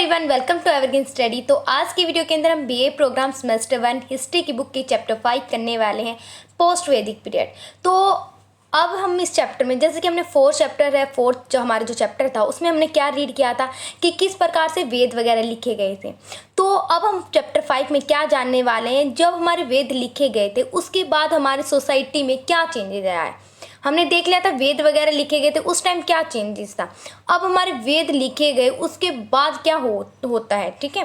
Everyone, welcome to evergreen study. तो आज की वीडियो के अंदर हम बीए प्रोग्राम सेमेस्टर 1 हिस्ट्री की बुक के चैप्टर 5 करने वाले हैं, पोस्ट वैदिक पीरियड। तो अब हम इस चैप्टर में, जैसे कि हमने फोर्थ जो हमारा जो चैप्टर था उसमें हमने क्या रीड किया था कि किस प्रकार से वेद वगैरह लिखे गए थे। तो अब हम चैप्टर 5 में क्या जानने वाले हैं, जब हमारे वेद लिखे गए थे उसके बाद हमारी सोसाइटी में क्या चेंजेस आया है। हमने देख लिया था वेद वगैरह लिखे गए थे उस टाइम क्या चेंजेस था। अब हमारे वेद लिखे गए उसके बाद क्या होता है, ठीक है।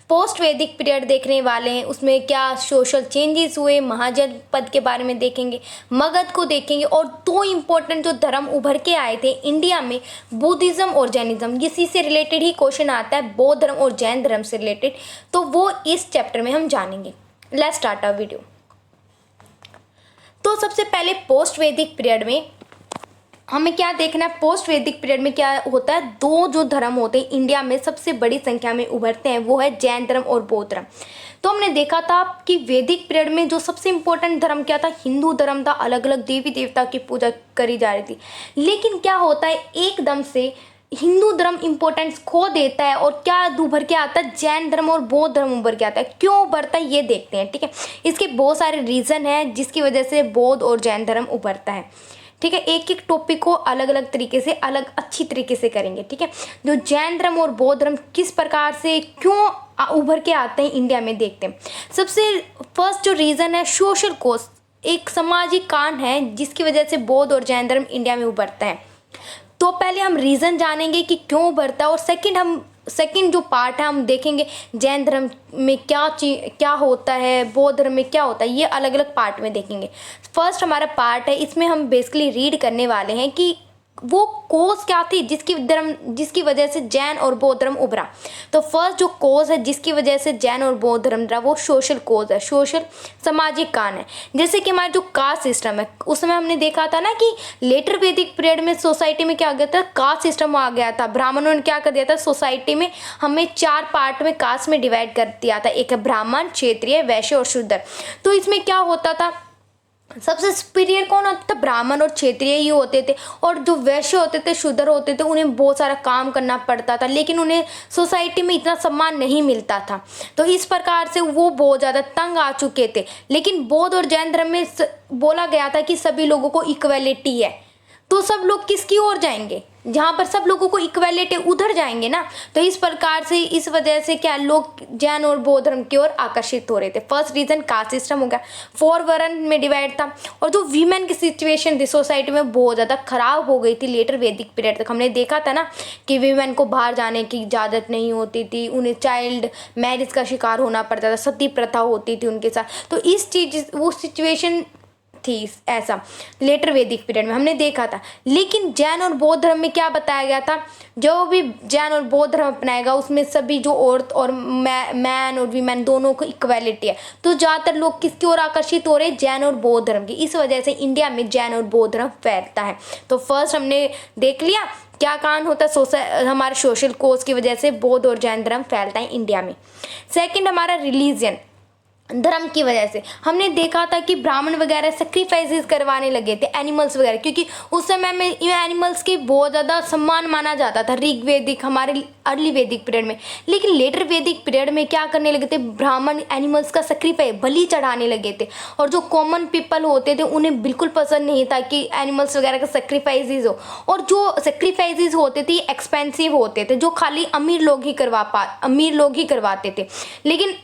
पोस्ट वैदिक पीरियड देखने वाले हैं, उसमें क्या सोशल चेंजेस हुए, महाजनपद के बारे में देखेंगे, मगध को देखेंगे, और दो इम्पोर्टेंट जो धर्म उभर के आए थे इंडिया में, बुद्धिज्म और जैनिज्म। इसी से रिलेटेड ही क्वेश्चन आता है, बौद्ध धर्म और जैन धर्म से रिलेटेड, तो वो इस चैप्टर में हम जानेंगे। Let's start our video. तो सबसे पहले पोस्ट वैदिक पीरियड में हमें क्या देखना है। पोस्ट वैदिक पीरियड में क्या होता है, दो जो धर्म होते हैं इंडिया में सबसे बड़ी संख्या में उभरते हैं, वो है जैन धर्म और बौद्ध धर्म। तो हमने देखा था कि वैदिक पीरियड में जो सबसे इम्पोर्टेंट धर्म क्या था, हिंदू धर्म था। अलग अलग देवी देवता की पूजा करी जा रही थी। लेकिन क्या होता है, एकदम से हिंदू धर्म इंपॉर्टेंस खो देता है और क्या उभर के आता है, जैन धर्म और बौद्ध धर्म उभर के आता है। क्यों उभरता है ये देखते हैं, ठीक है। इसके बहुत सारे रीज़न हैं जिसकी वजह से बौद्ध और जैन धर्म उभरता है, ठीक है। एक एक टॉपिक को अलग अलग तरीके से अच्छी तरीके से करेंगे, ठीक है। जो जैन धर्म और बौद्ध धर्म किस प्रकार से क्यों उभर के आते हैं इंडिया में, देखते हैं। सबसे फर्स्ट जो रीज़न है, सोशल कोज, एक सामाजिक कांड है जिसकी वजह से बौद्ध और जैन धर्म इंडिया में उभरता है। तो पहले हम रीज़न जानेंगे कि क्यों उभरता है, और सेकंड जो पार्ट है हम देखेंगे जैन धर्म में क्या होता है, बौद्ध धर्म में क्या होता है, ये अलग अलग पार्ट में देखेंगे। फर्स्ट हमारा पार्ट है, इसमें हम बेसिकली रीड करने वाले हैं कि वो कोज क्या थी जिसकी वजह से जैन और बौद्ध धर्म उभरा। तो फर्स्ट जो कोज है जिसकी वजह से जैन और बौद्ध धर्म उभरा, वो सोशल कोज है, सोशल सामाजिक कान है। जैसे कि हमारा जो कास्ट सिस्टम है, उस समय हमने देखा था ना कि लेटर वैदिक पीरियड में सोसाइटी में क्या आ गया था, कास्ट सिस्टम आ गया था। ब्राह्मणों ने क्या कर दिया था, सोसाइटी में हमें 4 पार्ट में कास्ट में डिवाइड कर दिया था। एक है ब्राह्मण, क्षत्रिय, वैश्य और शूद्र। तो इसमें क्या होता था, सबसे सुपीरियर कौन होता था, ब्राह्मण और क्षत्रिय ही होते थे। और जो वैश्य होते थे, शूद्र होते थे, उन्हें बहुत सारा काम करना पड़ता था, लेकिन उन्हें सोसाइटी में इतना सम्मान नहीं मिलता था। तो इस प्रकार से वो बहुत ज़्यादा तंग आ चुके थे। लेकिन बौद्ध और जैन धर्म में बोला गया था कि सभी लोगों को इक्वलिटी है, तो सब लोग किसकी ओर जाएंगे, जहाँ पर सब लोगों को इक्वलिटी उधर जाएंगे ना। तो इस प्रकार से, इस वजह से क्या लोग जैन और बौद्ध धर्म की ओर आकर्षित हो रहे थे। फर्स्ट रीजन कास्ट सिस्टम हो गया, 4 वर्ण में डिवाइड था। और जो वीमेन की सिचुएशन थी सोसाइटी में बहुत ज़्यादा खराब हो गई थी लेटर वैदिक पीरियड तक। हमने देखा था ना कि वीमेन को बाहर जाने की इजाज़त नहीं होती थी, उन्हें चाइल्ड मैरिज का शिकार होना पड़ता था, सती प्रथा होती थी उनके साथ। तो वो सिचुएशन थी ऐसा लेटर वैदिक पीरियड में हमने देखा था। लेकिन जैन और बौद्ध धर्म में क्या बताया गया था, जो भी जैन और बौद्ध धर्म अपनाएगा उसमें सभी जो औरत और मैन और वीमेन दोनों को इक्वलिटी है। तो ज़्यादातर लोग किसकी ओर आकर्षित हो रहे हैं, जैन और बौद्ध धर्म की। इस वजह से इंडिया में जैन और बौद्ध धर्म फैलता है। तो फर्स्ट हमने देख लिया क्या कारण होता है, हमारे सोशल कोज की वजह से बौद्ध और जैन धर्म फैलता है इंडिया में। सेकेंड हमारा रिलीजन, धर्म की वजह से हमने देखा था कि ब्राह्मण वगैरह सेक्रीफाइसेस करवाने लगे थे एनिमल्स वगैरह, क्योंकि उस समय में एनिमल्स की बहुत ज़्यादा सम्मान माना जाता था ऋग वैदिक, हमारे अर्ली वैदिक पीरियड में। लेकिन लेटर वैदिक पीरियड में क्या करने लगे थे, ब्राह्मण एनिमल्स का सेक्रीफाइस, बलि चढ़ाने लगे थे। और जो कॉमन पीपल होते थे उन्हें बिल्कुल पसंद नहीं था कि एनिमल्स वगैरह का सेक्रीफाइसेस हो। और जो सेक्रीफाइसेस होते थे एक्सपेंसिव होते थे, जो खाली अमीर लोग ही करवाते थे। लेकिन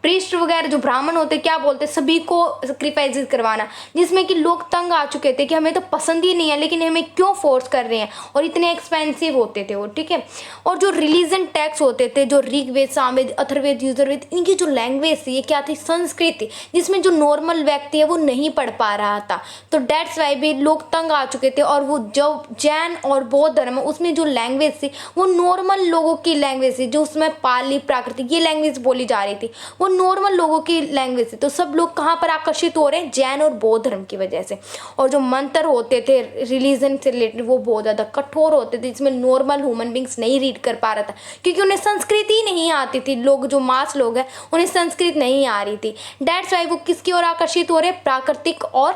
प्रीस्ट वगैरह जो ब्राह्मण होते क्या बोलते, सभी को सेक्रीफाइसेस करवाना, जिसमें कि लोग तंग आ चुके थे कि हमें तो पसंद ही नहीं है, लेकिन हमें क्यों फोर्स कर रहे हैं, और इतने एक्सपेंसिव होते थे वो, ठीक है। और जो रिलीजन टैक्स होते थे, जो ऋग्वेद, सामवेद, अथर्ववेद, यजुर्वेद, इनकी जो लैंग्वेज थी ये क्या थी, संस्कृत, जिसमें जो नॉर्मल व्यक्ति है वो नहीं पढ़ पा रहा था। तो डेट्स वाई भी लोग तंग आ चुके थे। और वो जो जैन और बौद्ध धर्म है उसमें जो लैंग्वेज थी वो नॉर्मल लोगों की लैंग्वेज थी, जो उसमें पाली, प्राकृतिक ये लैंग्वेज बोली जा रही थी, वो नॉर्मल लोगों की लैंग्वेज है। तो सब लोग कहाँ पर आकर्षित हो रहे हैं, जैन और बौद्ध धर्म की वजह से। और जो मंत्र होते थे रिलीजन से रिलेटेड वो बहुत ज़्यादा कठोर होते थे, जिसमें नॉर्मल ह्यूमन बींग्स नहीं रीड कर पा रहा था, क्योंकि उन्हें संस्कृत ही नहीं आती थी। लोग जो मास लोग हैं उन्हें संस्कृत नहीं आ रही थी। डेट्स वाई वो किसकी ओर आकर्षित हो रहे, प्राकृतिक और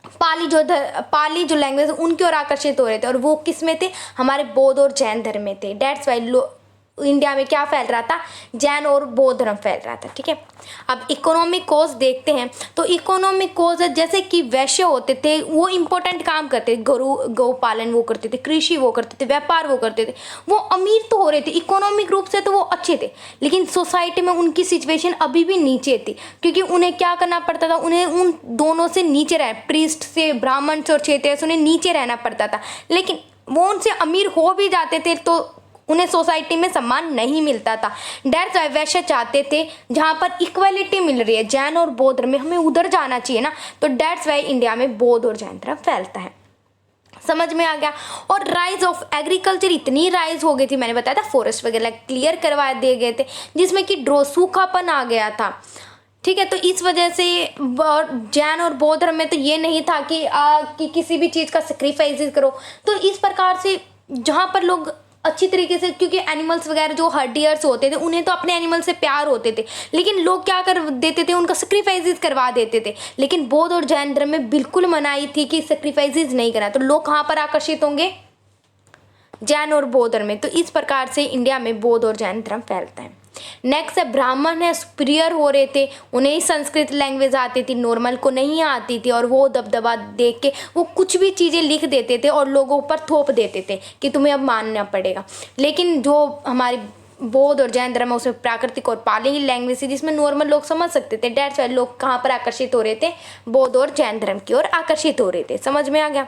पाली जो लैंग्वेज उनकी ओर आकर्षित हो रहे थे। और वो किस में थे, हमारे बौद्ध और जैन धर्म में थे। डेट्स वाई इंडिया में क्या फैल रहा था, जैन और बौद्ध धर्म फैल रहा था। ठीक है, अब इकोनॉमिक कॉज देखते हैं। तो इकोनॉमिक कॉज जैसे कि वैश्य होते थे, वो इंपॉर्टेंट काम करते थे, गौ पालन वो करते थे, कृषि वो करते थे, व्यापार वो करते थे, वो अमीर तो हो रहे थे इकोनॉमिक रूप से, तो वो अच्छे थे, लेकिन सोसाइटी में उनकी सिचुएशन अभी भी नीचे थी, क्योंकि उन्हें क्या करना पड़ता था, उन्हें उन दोनों से नीचे रह, प्रीस्ट से, ब्राह्मण से और क्षेत्रीय से उन्हें नीचे रहना पड़ता था। लेकिन वो उनसे अमीर हो भी जाते थे तो उन्हें सोसाइटी में सम्मान नहीं मिलता था। डेट्स वाई वैश्य चाहते थे जहाँ पर इक्वलिटी मिल रही है जैन और बौद्ध धर्म में, हमें उधर जाना चाहिए ना, तो डेट्स वाई इंडिया में बौद्ध और जैन धर्म फैलता है। समझ में आ गया। और राइज ऑफ एग्रीकल्चर इतनी राइज हो गई थी, मैंने बताया था फॉरेस्ट वगैरह क्लियर करवा दिए गए थे, जिसमें कि सूखापन आ गया था। ठीक है, तो इस वजह से जैन और बौद्ध धर्म में तो ये नहीं था कि किसी भी चीज़ का सेक्रीफाइस करो। तो इस प्रकार से जहाँ पर लोग अच्छी तरीके से, क्योंकि एनिमल्स वगैरह जो हर्डियर्स होते थे उन्हें तो अपने एनिमल से प्यार होते थे, लेकिन लोग क्या कर देते थे, उनका सेक्रीफाइसेस करवा देते थे। लेकिन बौद्ध और जैन धर्म में बिल्कुल मनाही थी कि सेक्रीफाइसेस नहीं करना। तो लोग कहाँ पर आकर्षित होंगे, जैन और बौद्ध धर्म में। तो इस प्रकार से इंडिया में बौद्ध और जैन धर्म फैलता है। नेक्स्ट है ब्राह्मण है सुपीरियर हो रहे थे, उन्हें ही संस्कृत लैंग्वेज आती थी, नॉर्मल को नहीं आती थी, और वो दबदबा देख के वो कुछ भी चीज़ें लिख देते थे और लोगों पर थोप देते थे कि तुम्हें अब मानना पड़ेगा। लेकिन जो हमारी बौद्ध और जैन धर्म है उसमें प्राकृतिक और पाली ही लैंग्वेज थी, जिसमें नॉर्मल लोग समझ सकते थे। डेट्स वाई लोग कहाँ पर आकर्षित हो रहे थे, बौद्ध और जैन धर्म की ओर आकर्षित हो रहे थे। समझ में आ गया।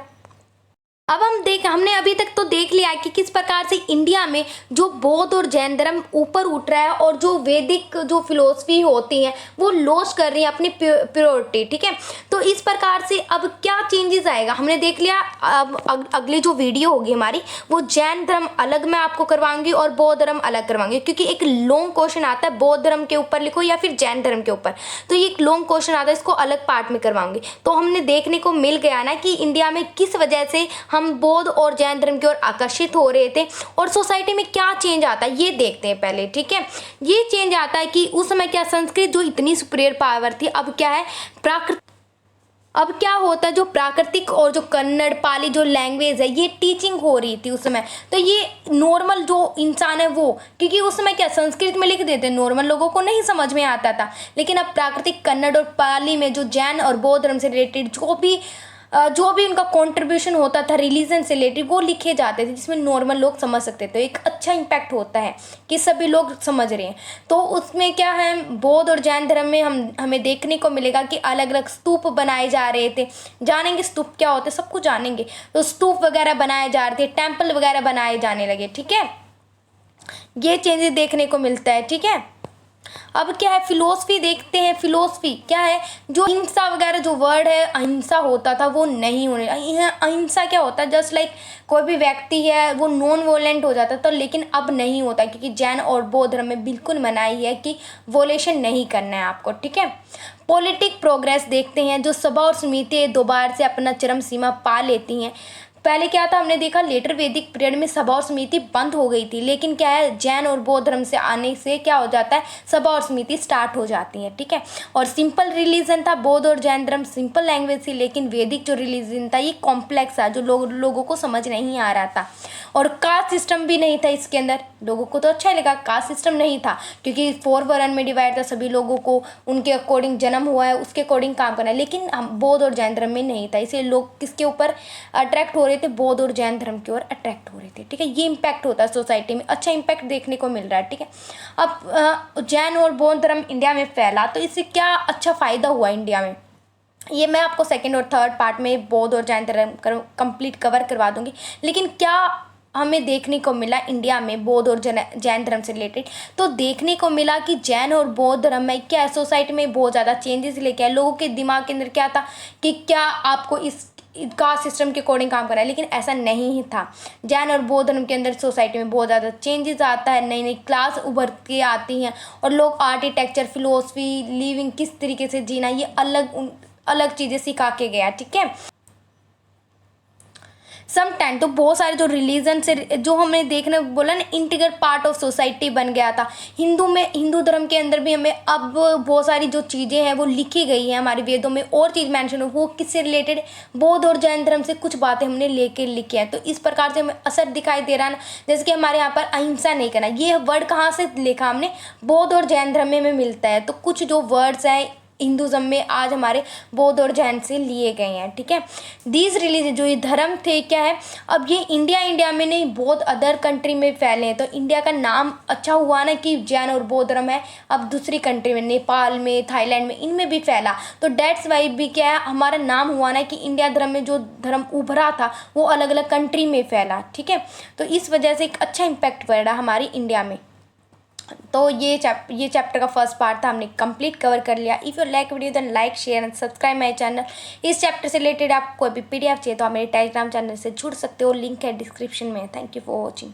अब हमने अभी तक तो देख लिया है कि किस प्रकार से इंडिया में जो बौद्ध और जैन धर्म ऊपर उठ रहा है और जो वैदिक जो फिलोसफी होती है वो लॉस कर रही है अपनी प्योरिटी। ठीक है, तो इस प्रकार से अब क्या चेंजेस आएगा हमने देख लिया। अब अगली जो वीडियो होगी हमारी वो जैन धर्म अलग मैं आपको करवाऊंगी और बौद्ध धर्म अलग करवाऊंगी, क्योंकि एक लॉन्ग क्वेश्चन आता है बौद्ध धर्म के ऊपर लिखो या फिर जैन धर्म के ऊपर, तो ये एक लॉन्ग क्वेश्चन आता है, इसको अलग पार्ट में करवाऊंगी। तो हमने देखने को मिल गया ना कि इंडिया में किस वजह से हम बौद्ध और जैन धर्म की ओर आकर्षित हो रहे थे और सोसाइटी में क्या चेंज आता है ये देखते हैं पहले। ठीक है, ये चेंज आता है कि उस समय क्या संस्कृत जो इतनी सुपीरियर पावर थी, अब क्या है अब क्या होता है, जो प्राकृतिक और जो कन्नड़ पाली जो लैंग्वेज है ये टीचिंग हो रही थी उस समय। तो ये नॉर्मल जो इंसान है वो, क्योंकि उस समय क्या संस्कृत में लिख देते, नॉर्मल लोगों को नहीं समझ में आता था, लेकिन अब प्राकृतिक कन्नड़ और पाली में जो जैन और बौद्ध धर्म से रिलेटेड जो भी उनका कंट्रीब्यूशन होता था रिलीजन से रिलेटेड वो लिखे जाते थे, जिसमें नॉर्मल लोग समझ सकते थे। एक अच्छा इम्पैक्ट होता है कि सभी लोग समझ रहे हैं। तो उसमें क्या है, बौद्ध और जैन धर्म में हमें देखने को मिलेगा कि अलग अलग स्तूप बनाए जा रहे थे। जानेंगे स्तूप क्या होते, सब कुछ जानेंगे। तो स्तूप वगैरह बनाए जा रहे थे, टेम्पल वगैरह बनाए जाने लगे। ठीक है, ये चेंजेस देखने को मिलता है। ठीक है, अब क्या है, फिलोसफी देखते हैं। फिलोसफी क्या है, जो अहिंसा वगैरह जो वर्ड है अहिंसा होता था वो नहीं होने, अहिंसा क्या होता है, जस्ट लाइक कोई भी व्यक्ति है वो नॉन वोलेंट हो जाता था, लेकिन अब नहीं होता, क्योंकि जैन और बौद्ध धर्म में बिल्कुल मनाही है कि वोलेशन नहीं करना है आपको। ठीक है, पॉलिटिक प्रोग्रेस देखते हैं। जो सभा और समिति दोबारा से अपना चरम सीमा पा लेती हैं। पहले क्या था, हमने देखा लेटर वैदिक पीरियड में सभा और समिति बंद हो गई थी, लेकिन क्या है जैन और बौद्ध धर्म से आने से क्या हो जाता है, सभा और समिति स्टार्ट हो जाती है। ठीक है, और सिंपल रिलीजन था बौद्ध और जैन धर्म, सिंपल लैंग्वेज थी, लेकिन वैदिक जो रिलीजन था ये कॉम्प्लेक्स था, जो लोगों को समझ नहीं आ रहा था। और कास्ट सिस्टम भी नहीं था इसके अंदर, लोगों को तो अच्छा ही लगा, कास्ट सिस्टम नहीं था, क्योंकि 4 वर्ण में डिवाइड था, सभी लोगों को उनके अकॉर्डिंग जन्म हुआ है उसके अकॉर्डिंग काम करना है। लेकिन हम बौद्ध और जैन धर्म में नहीं था, इसलिए लोग किसके ऊपर अट्रैक्ट हो रहे थे, बौद्ध और जैन धर्म की ओर अट्रैक्ट हो रहे थे। ठीक है, ये इम्पैक्ट होता है सोसाइटी में, अच्छा इम्पैक्ट देखने को मिल रहा है। ठीक है, अब जैन और बौद्ध धर्म इंडिया में फैला तो इससे क्या अच्छा फायदा हुआ इंडिया में, ये मैं आपको सेकंड और थर्ड पार्ट में बौद्ध और जैन धर्म कंप्लीट कवर करवा दूंगी। लेकिन क्या हमें देखने को मिला इंडिया में बौद्ध और जैन धर्म से रिलेटेड, तो देखने को मिला कि जैन और बौद्ध धर्म में क्या सोसाइटी में बहुत ज़्यादा चेंजेस लेके आए। लोगों के दिमाग के अंदर क्या था कि क्या आपको इस कास्ट सिस्टम के अकॉर्डिंग काम करना है, लेकिन ऐसा नहीं था। जैन और बौद्ध धर्म के अंदर सोसाइटी में बहुत ज़्यादा चेंजेस आता है, नई नई क्लास उभर के आती हैं और लोग आर्किटेक्चर, फिलोसफी, लिविंग किस तरीके से जीना, ये अलग अलग चीज़ें सिखा के गया। ठीक है, सम टाइम तो बहुत सारे जो रिलीजन से जो हमने देखने बोला ना इंटीग्रल पार्ट ऑफ सोसाइटी बन गया था। हिंदू धर्म के अंदर भी हमें अब बहुत सारी जो चीज़ें हैं वो लिखी गई हैं हमारे वेदों में, और चीज़ मेंशन हो वो किससे रिलेटेड, बौद्ध और जैन धर्म से कुछ बातें हमने लेके लिखी है। तो इस प्रकार से हमें असर दिखाई दे रहा है ना, जैसे कि हमारे यहाँ पर अहिंसा नहीं करना, ये वर्ड कहाँ से लिखा हमने, बौद्ध और जैन धर्म में मिलता है। तो कुछ जो वर्ड्स हैं हिंदुज़म में आज हमारे बौद्ध और जैन से लिए गए हैं, ठीक है। दीज रिलीजन जो ये धर्म थे क्या है, अब ये इंडिया में नहीं बहुत अदर कंट्री में फैले हैं। तो इंडिया का नाम अच्छा हुआ ना कि जैन और बौद्ध धर्म है, अब दूसरी कंट्री में नेपाल में, थाईलैंड में, इनमें भी फैला। तो डेट्स वाई भी क्या है हमारा नाम हुआ ना कि इंडिया धर्म में जो धर्म उभरा था वो अलग अलग कंट्री में फैला, ठीक है। तो इस वजह से एक अच्छा इम्पैक्ट पड़ रहा हमारी इंडिया में। तो ये चैप्टर का फर्स्ट पार्ट था, हमने कंप्लीट कवर कर लिया। If you like video then like share and subscribe my channel. इस चैप्टर से रिलेटेड आपको कोई भी PDF चाहिए तो आप मेरे टेलीग्राम चैनल से जुड़ सकते हो, लिंक है डिस्क्रिप्शन में। Thank you for watching.